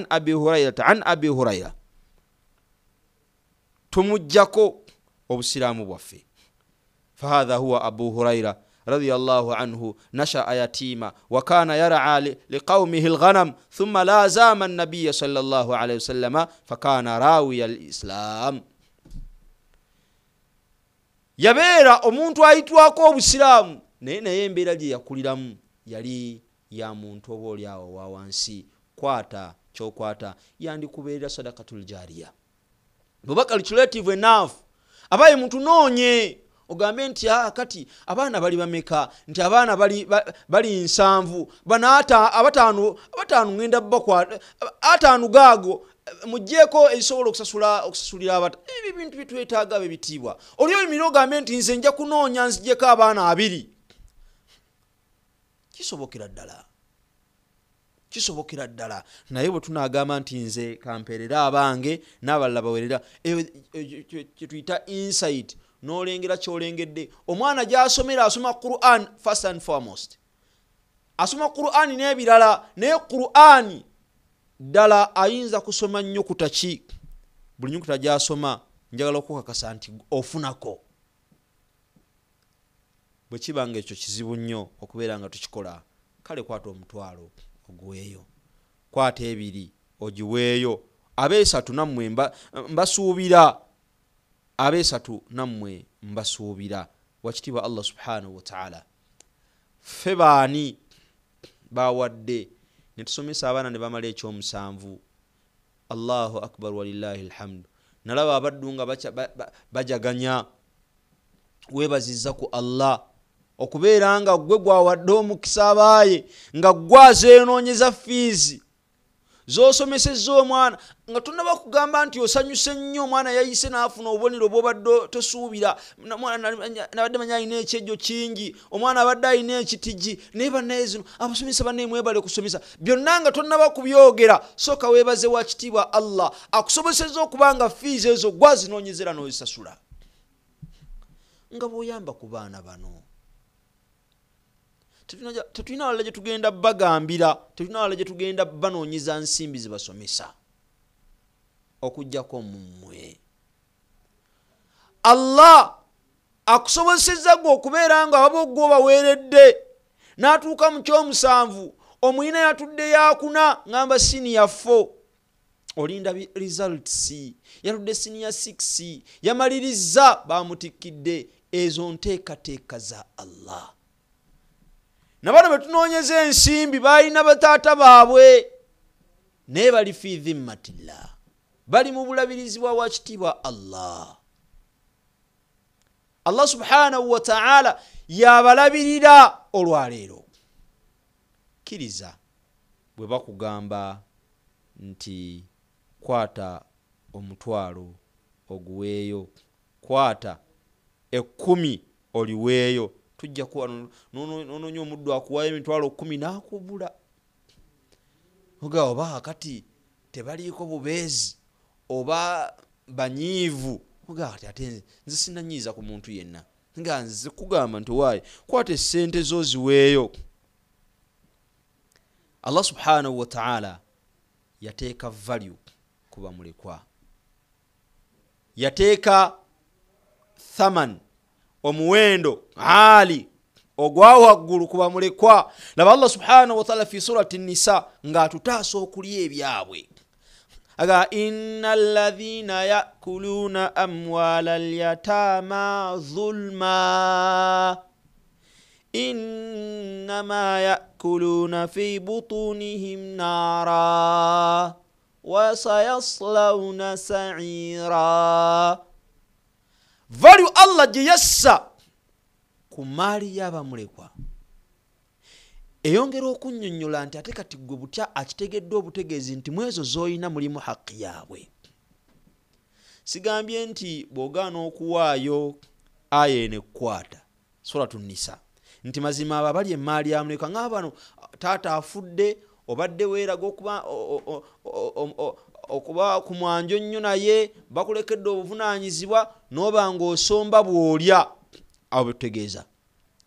A: tumujjako obusiraamu bwaffe. Fahadha huwa Abu Huraira radiyallahu anhu nasha'a yatima wa kana yar'a liqaumihi alghanam thumma lazama an-nabiy sallallahu alayhi wasallam fakana rawiya al-islam. Yabeera omuntu ayitwako obusiraamu naye embeera gye yakuliramu yali ya muntu obooli awo wa wansi. Kwata kyokwata yandikubeerera sadakatul jariya bweba calculative enough abaye muntu noonye ogambe nti kati abaana bali bameka nti abaana bali 7 bana abataanu ngenda bakwa 5 gaago mujjeko ebisobola okusasulira abata ebyo bintu bitwetaaga bebitiibwa oliyo emiro ogambe nti nze nja kunoonya nzijjeko abaana 2 kisobokera ddala naye bwe tunaagamba nti nze kamperera abange n'abalala bawerera kyetuyita insight n'olengera kyolengedde omwana gy'asomera asoma Quran first and foremost asoma Quran n'ebirala naye Quran ddala ayinza kusoma nnyukuta ki buli nnyukuta gy'asoma njagala okukakasa nti ofunako bwe kibanga ekyo kizibu nnyo okubeera nga tukikola kale kwata omutwalo oguweeyo kwata 2 ogiweeyo abeesatu nammwe mbasuubira wakitiibwa Allah subhanahu wa ta'ala ffe baani bawadde ne tusomesa abaana ne bamala ekyomusanvu. Allahu akbar walillahi alhamdu. Nalaba abaddu nga bajaganya weebazizza ku Allah okubeera nga gwe gwawadde omukisa abaaye nga gwazenoonyeza fiizi z'osomesezza omwana nga tonnaba kugamba nti osanyuse nnyo omwana yayise n'afuna obubonero bw'obadde tosuubira, nabadde manya alina ekyejjo kingi, omwana abadde alina ekitigi, naye bannaye zino abasomesa bannaye mwebale kusomesa, byonna nga tonnaba kubyogera, sooka weebaze wa kitiibwa Allah akusobosezza okuba nga fiizi ezo gwazinoonyezera n'ozisasula nga bw'oyamba ku baana bano. Tetulina wala gye tugenda bagambira, tetulina wala gye tugenda banoonyeza nsimbi zibasomesa okujjako mmwe. Allah akusobosezza gwe okubeera nga waba gwe obaweeredde n'atuuka mu kyomusanvu, omuyina yatudde yakuna ngamba senior 4, olinda results, yatudde senior 6, yamaliriza bamutikkidde. Ezo nteekateeka za Allah. Nabano betunoonyeza ensimbi balina bataata baabwe naye bali fi dhimmatillah, bali mu bulabirizibwa wa kitiibwa Allah. Allah subhanahu wa ta'ala yabalabirira olwaleero. Kiriza bwe bakugamba nti kwata omutwalo oguweeyo, kwata 10 oliweeyo, tujja kuwa nononya omuddu akuwayo emitwalo 10 n'akubula. Oga oba kati tebaliiko bubeezi oba banyiivu. Oga ate nze sinanyiiza ku muntu yenna, nga nze kugamba nti waaye kwata essente zo ziweeyo. Allah subhanahu wa ta'ala yateeka value kuba mulekwa, yateeka thaman omuwendo ali ogwa waggulu kuba mulekwa. Laba Allah subhanahu wa ta'ala fi surati Nisa nga tutaasa okulya ebyabwe, aga innal ladhina yakuluna amwala al-yatama dhulma innama yakuluna fi butunihim nara wa sayaslawna sa'ira. Value Allah gye yassa ku maali y'abamulekwa eyongera okunnyonnyola nti ate kati gwe butya akitegedde obutegeezi nti mwezo z'olina mulimu haqqi yaabwe. Sigambye nti bw'ogaana okuwaayo aya eno ekkwata suratu Nisa nti mazima abo abali emaali y'amulekwa nga bano taata afudde obadde weeraga okuba ku mwanjo nnyo naye bakulekedde obuvunaanyizibwa n'oba ng'osomba bw'olya, abo betutegeeza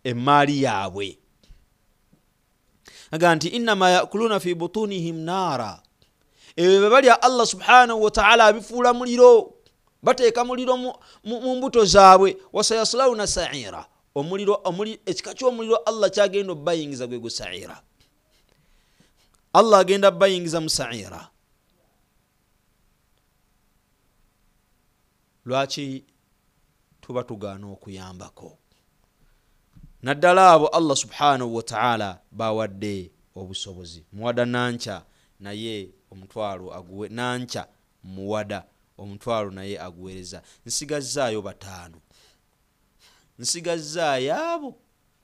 A: emaali yaabwe. Aga nti innama yakuluna fi butunihim naara, ebyo bye balya Allah subhanahu wa ta'ala abifuula muliro, bateeka muliro mu mbuto zaabwe. Wasayaslawna sa'ira, ekika ky'omuliro Allah kyagenda obbayingiza gwe sa'ira. Allah agenda bayingiza mu sa'ira. Lwaki tuba tugaana okuyambako? Naddala abo Allah subhanahu wa ta'ala bawadde obusobozi. Muwada nancha naye omutwalo aguwe, nancha muwada omutwalo naye aguweereza. Nsigazzaayo 5, nsigazzaayo abo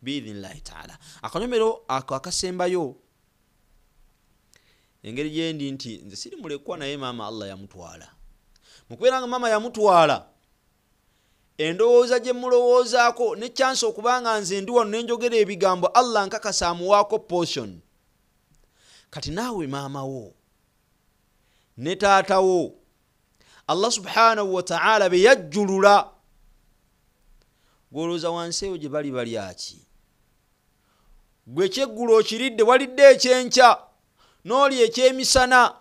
A: biidhnillahi ta'ala. Akanyomero ako akasembayo engeri gyendi nti nze siri mulekwa naye maama Allah yamutwala. Mukubeera nga maama yamutwala, endowooza gye mulowoozaako ne chance okubanga nze ndi wano nenjogera ebigambo Allah nkakasa amuwaako portion. Kati naawe maama wo ne taata wo Allah subhanahu wa ta'ala be yajjulula, gwolooza wansi eyo gye bali balyaki? Gwe kyeggulo okiridde, walidde ekyenkya n'oli ekyemisana,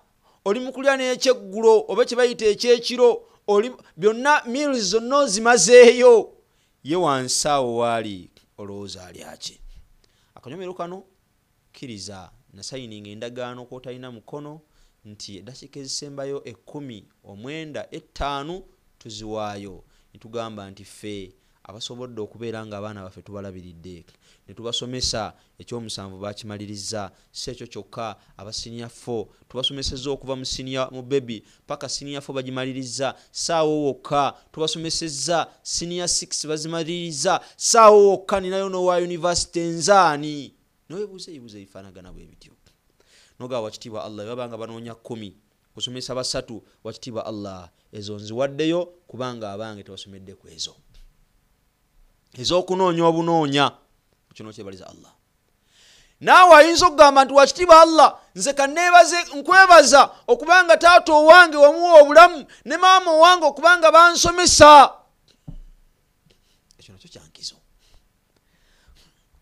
A: oli mukulya n'ekyeggulo oba kye bayita ekyekiro, oli byonna meals zonna zimazeeyo, ye wansi awo waali olowooza alyaki? Akanyomero kano kkiriza nasayininga endagaano kwotalina mukono nti eddakiika ezisembayo 10, 9, 5 tuziwaayo, netugamba nti ffe abasobodde okubeera nga abaana baffe tubalabiridde ne tubasomesa ekyomusanvu bakimaliriza. Si ekyo kyokka, aba senior 4 tubasomesezza okuva mu senior mu baby paka senior 4 bagimaliriza, saawo wokka tubasomesezza senior 6 bazimaliriza, saawo wokka ninayo n'owa university nzaani. Nowebuuza ebibuuzo ebifaanagana bwe bityo. noga wakitiibwa Allah babanga banoonya 10 kusomesa basatu wakitiibwa Allah ezo nziwaddeyo kubanga abange tebasomedde ku ezo ez'okunoonya obunoonya kino kyebaliza Allah. Naawe ayinza okugamba nti wakitiibwa Allah nze kanneebaze nkwebaza okubanga taata owange wamuwa obulamu ne maama owange okubanga bansomesa. Ekyo nakyo kyankizo.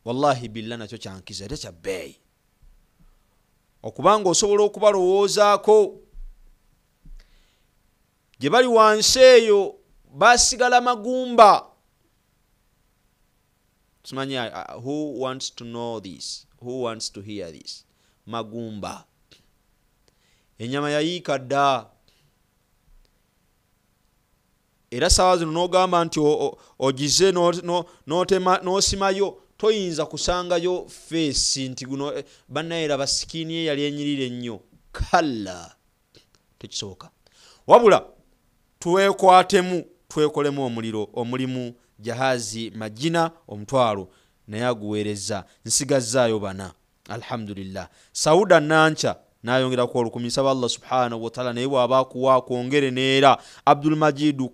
A: Wallahi billah nakyo kyankizo era kya bbeeyi. Okubanga osobola okubalowoozaako gye bali wansi eyo basigala magumba. Who wants to know this? Who wants to hear this? Magumba. Enyama yayiika dda. Era sawa zino n'ogamba nti ogize n'osimayo toyinza kusangayo face nti guno bannaera basikini ye yali enyirire nnyo. Kalla. Tekisoboka. Wabula twekwatemu twekolemu omulimu jahazi majina omutwalo naye aguweereza nsigazaayo bana. Alhamdulillah. Sauda Nancha nayongera ku olukumi nsaba Allah subhanahu wa ta'ala naye bw'aba akuwa kwongere neera. Abdul Majid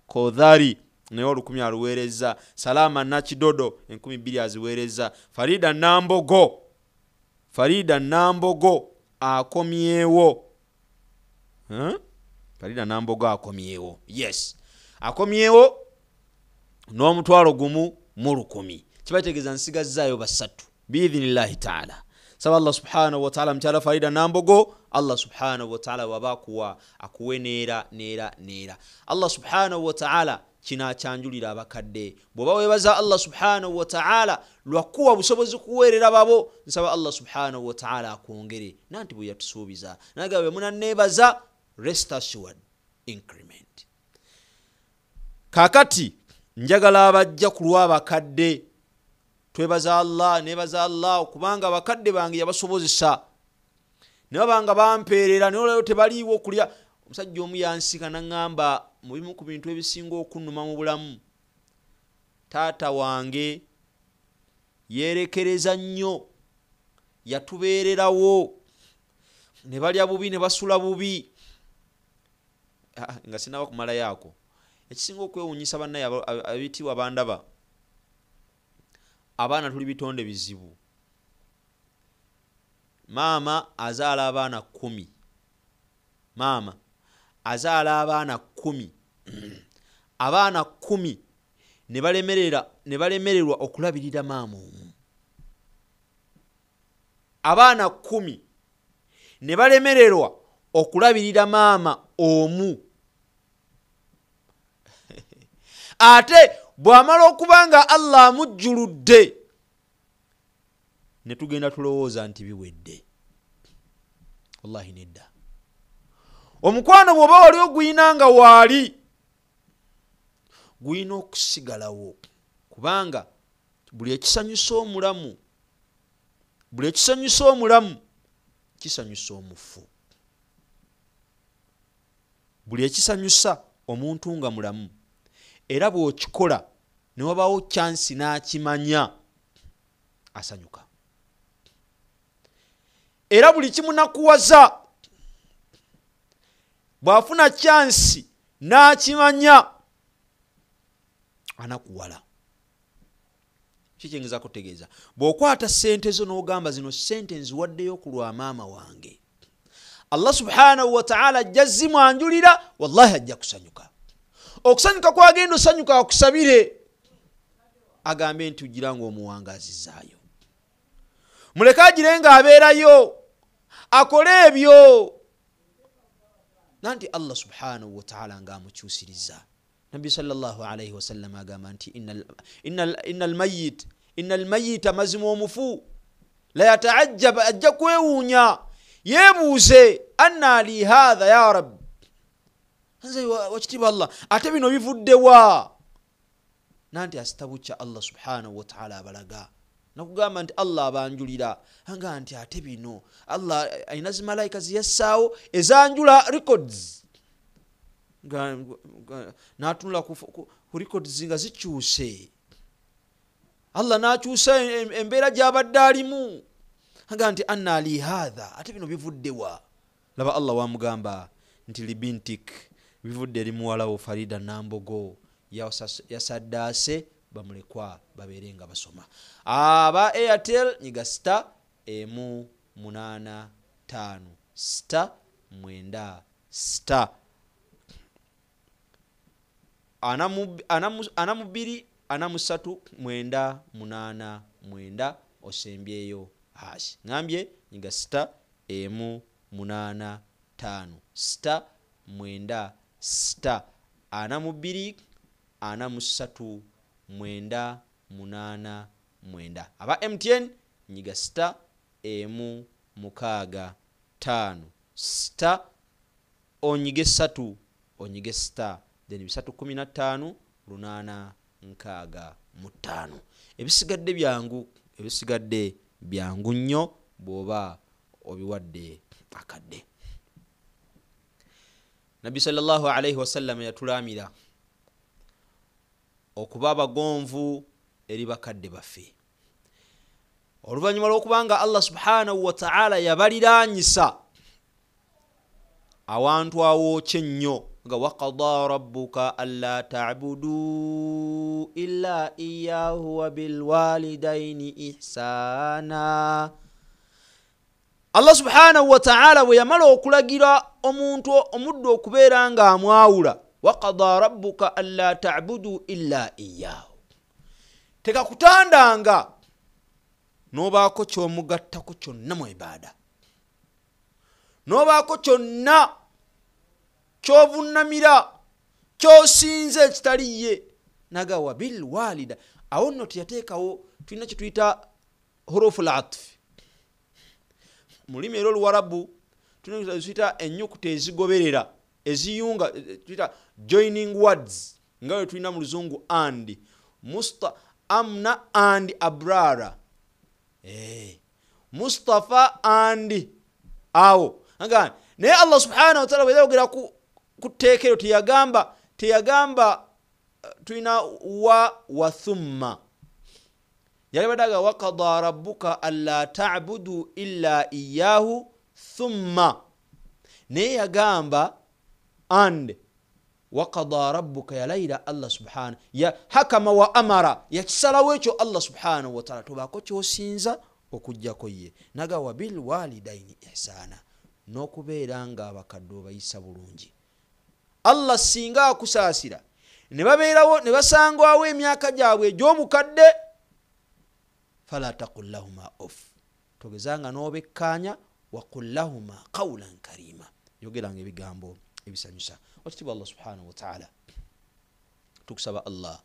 A: Kodhari naye olukumi aluweereza. Salama Nakidodo 1200 aziweereza. Farida Nambogo akomyewo. Farida Nambogo akomyewo. Yes. Akomyewo n'omutwalo gumu mu 10. Kibategeeza nsigazaayo basatu biidhinillahi ta'ala. Saba Allah subhanahu wa ta'ala mchala Farida Nambogo Allah subhanahu wa ta'ala wabakuwa akuwe neera. Allah subhanahu wa ta'ala kina kyanjulira abakadde bwoba webaza Allah subhanahu wa ta'ala lwakuwa busobozi kuweerera babo nsaba Allah subhanahu wa ta'ala akwongere nanti bwe yatusuubiza nagawe munanneebaza rest assured increment. Kakati njagala abajja kulwa abakadde twebaza Allah nebaza Allah kubanga abakadde bange yabasobozesa ne babanga bampeerera ne olwo tebaliiwo okulya. Omusajja omu yansika n'angamba mu bimu ku bintu ebisinga okunnuma mu bulamu taata wange yeerekereza nnyo yatubeererawo ne balya bubi ne basula bubi nga sinaba kumala yaako. Ekisinga okwewuunyisa bannaye abitiibwa bandaba abaana tuli bitonde bizibu. Maama azaala abaana 10. Maama azaala abaana 10. Abaana 10 ne balemererwa okulabirira maama omu. Abaana 10 ne balemererwa okulabirira maama omu. Ate bw'amala okubanga Allah amujjuludde ne tugenda tulowooza nti biwedde. Wallahi nedda. Omukwano bw'oba wali oguyinanga waali guyina okusigalawo kubanga buli ekisanyusa omulamu kisanyusa omufu. Buli ekisanyusa omuntu nga mulamu era bw'okikola ne wabaawo chansi n'akimanya asanyuka. Era buli kimunakuwaza bw'afuna chansi n'akimanya anakuwala. Kikyengeza kutegeeza bw'okwata ssente zo n'ogamba zino ssente nziwaddeyo ku lwa maama wange Allah subhanahu wa ta'ala ajja zimwanjulira wallahi ajja kusanyuka. Okusanyuka kwagenda osanyuka akusabire agambe nti ugira ng'omuwangazizaayo. Muleke agire nga abeerayo akole ebyo nanti Allah subhanahu wa ta'ala ng'amukyusiriza. Nabi sallallahu alayhi wa sallam agamba nti innal mayyita mazima omufu la yataajjab ajja kwewuunya yeebuuze anna li hadha ya rabbi nze wakitiibwa Allah ate bino bivudde wa nanti asitabucha Allah subhanahu wa ta'ala abalaga nakugamba nti Allah abanjulira anga nti ate bino Allah ayina zimalaika ziyassaawo ezanjula records natunula ku records nga zikyuse. Allah n'akyusa embeera gy'abadde alimu aga nti anna li hadha, ate bino bivuddewa. Laba Allah wamugamba nti libintik, bivudde eri muwala wo Farida Nambogo yasaddaase bamulekwa babeere nga basoma. Aba Airtel nyiga star emu 85 star 9 star anamu 2 anamu 3 9 8 9 osembyeyo hash. Ngambye nyiga star emu 85 star 9 star anamu 2 anamu 3 9 8 9. Aba MTN nyiga star emu 6 5 star onyige 3 onyige star then 315 8 6 5. Ebisigadde byangu nnyo bwoba obiwadde akadde. Nabi sallallahu alayhi wasallam yatulamira okuba abagonvu eri bakadde baffe. Oluvannyuma lw'okubanga Allah subhanahu wa ta'ala yabaliranyisa awantu awookye nnyo nga waqada rabbuka alla ta'budu illa iyyahu wa bil walidaini ihsana. Allah subhanahu wa ta'ala bwe yamala okulagira omuntu omuddu okubeera nga amwawula, waqada rabbuka alla ta'budu illa iyyahu, tekakutandanga nobaako kyomugattako kyonna mu ibaada, nobaako kyonna kyovunnamira kyosinze ekitali ye, naga wa bil walida. Awo nno teyateekawo tulina kye tuyita hurufu al-atf. Mulimi ero Luwarabu tuyita ennyukuta ezigoberera eziyunga, tuyita joining words, nga bwe tulina mu Luzungu and, amna and abrara, Mustafa and awo. Naye Allah subhanahu wa ta'ala bwe yayogera ku tteekero teyagamba tulina wa thumma. Yalibadaga waqada rabbuka alla ta'budu illa iyyahu thumma. Naye yagamba and waqada rabbuka yalayira Allah subhanahu ya hakama wa amara, yakisalawo ekyo Allah subhanahu wa ta'ala tobaako kyosinza okujjako ye. Naga wa bil walidaini ihsana, n'okubeera nga abakadde obayisa bulungi. Allah singa akusaasira ne babeerawo ne basangwawo emyaka gyabwe egy'obukadde, fala taqul lahuma off, togezanga n'obekkaanya, waqul lahuma qawlan karima, yogeranga ebigambo ebisanyusa. Okitiibwa Allah subhanahu wa ta'ala, tukusaba Allah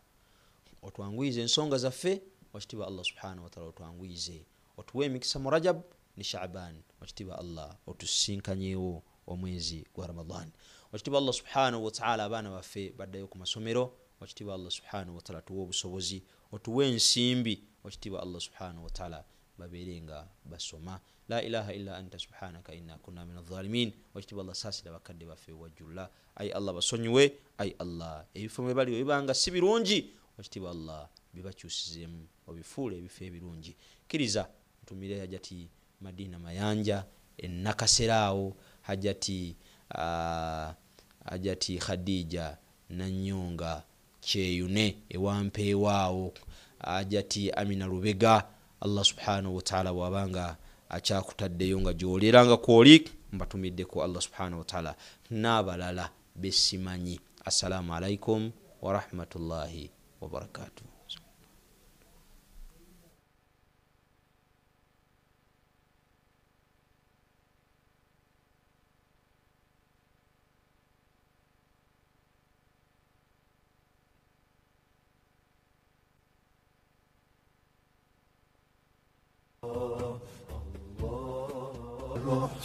A: otwanguyize ensonga zaffe. Okitiibwa Allah subhanahu wa ta'ala otwanguyize, otuwe emikisa mu Rajab ne Sha'ban. Okitiibwa Allah otusinkanyeewo omwezi gwa Ramadan. Okitiibwa Allah subhanahu wa ta'ala abaana baffe baddayo ku masomero. Okitiibwa Allah subhanahu wa ta'ala tuwe obusobozi, otuwe ensimbi. Okitiibwa Allah subhanahu wa ta'ala babeere nga basoma. La ilaha illa anta subhanaka inna kunna min adh-dhalimin. Okitiibwa Allah saasira bakadde baffe wajjulla. Ayi Allah basonyiwe, ayi Allah ebifo mwe bali bibanga si birungi, okitiibwa Allah bibakyusizemu obifuule ebifo ebirungi. Kiriza ntumire hajati Madina Mayanja enakaseraawo, hajati Khadija Nanyonga Kyeyune ewampeewaawo, hajati Amina Rubega. Allah subhanahu wa ta'ala wabanga akyakutaddeyo nga gy'oleranga kwoli, mbatumiddeko Allah subhanahu wa ta'ala n'abalala besimanyi. Assalamu alaikum wa rahmatullahi wa barakatuh.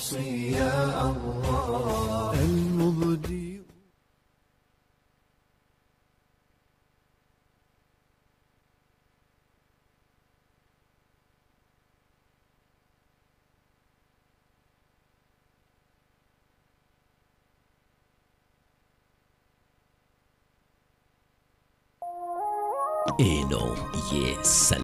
E: يا الله المبدي.
B: eno ye